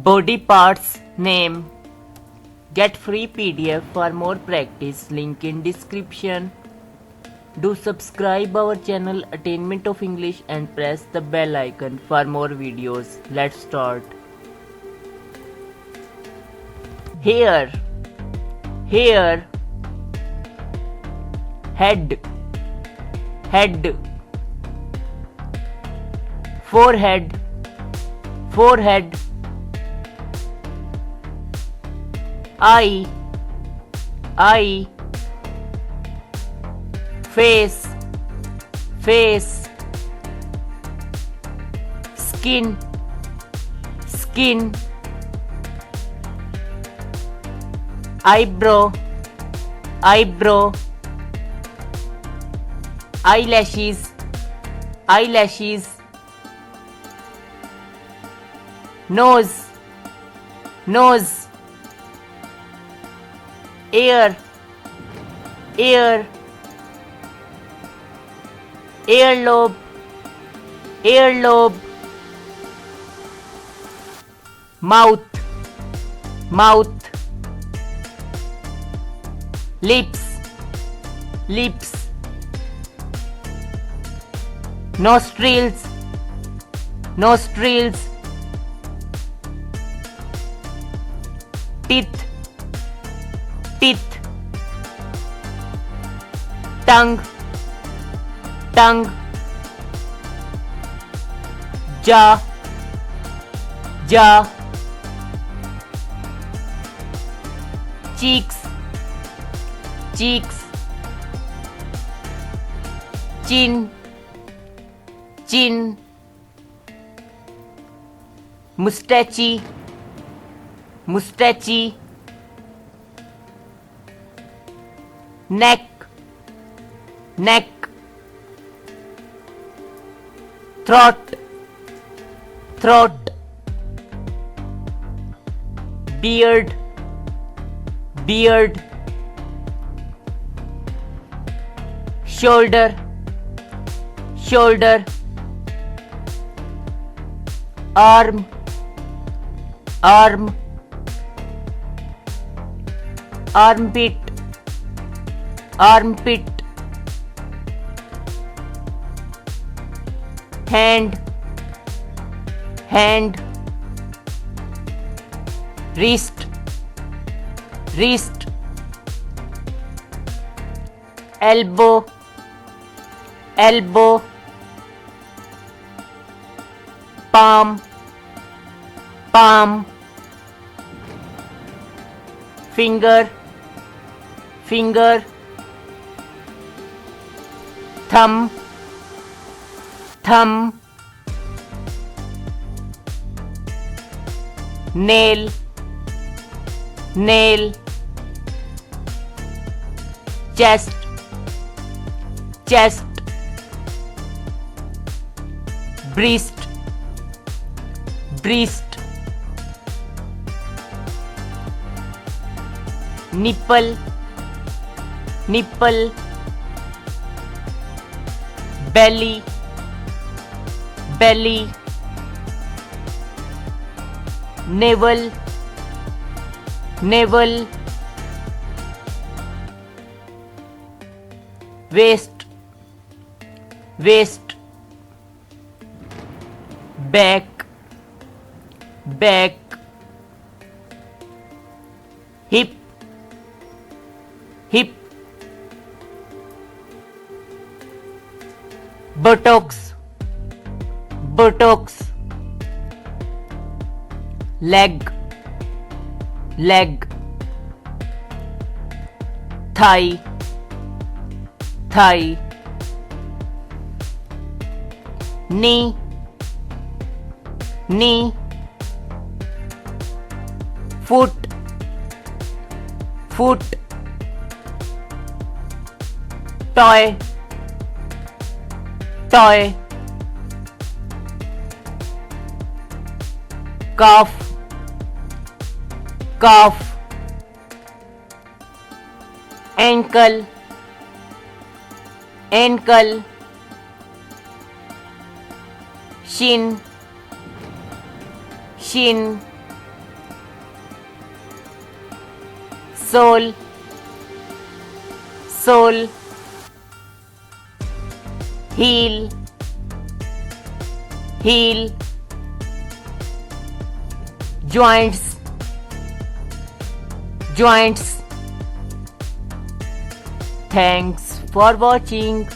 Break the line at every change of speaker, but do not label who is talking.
Body parts name. Get free PDF for more practice. Link in description. Do subscribe our channel Attainment of English and press the bell icon for more videos. Let's start. Hair, hair. Head, head. Forehead, forehead. Eye, eye. Face, face. Skin, skin. Eyebrow, eyebrow. Eyelashes, eyelashes. Nose, nose. Ear, ear. Earlobe, earlobe. Mouth, mouth. Lips, lips. Nostrils, nostrils. Teeth, teeth. Tongue, tongue. Jaw, jaw. Cheeks, cheeks. Chin, chin. Mustache, mustache. Neck, neck. Throat, throat. Beard, beard. Shoulder, shoulder. Arm, arm. Armpit, armpit. Hand, hand. Wrist, wrist. Elbow, elbow. Palm, palm. Finger, finger. Thumb, thumb. Nail, nail. Chest, chest. Breast, breast. Nipple, nipple. Belly, belly. Navel, navel. Waist, waist. Back, back. Hip, hip. Buttocks, buttocks. Leg, leg. Thigh, thigh. Knee, knee. Foot, foot. Toy, toy. Calf, calf. Ankle, ankle. Shin, shin. Soul, soul. Heel, heel. Joints, joints. Thanks for watching.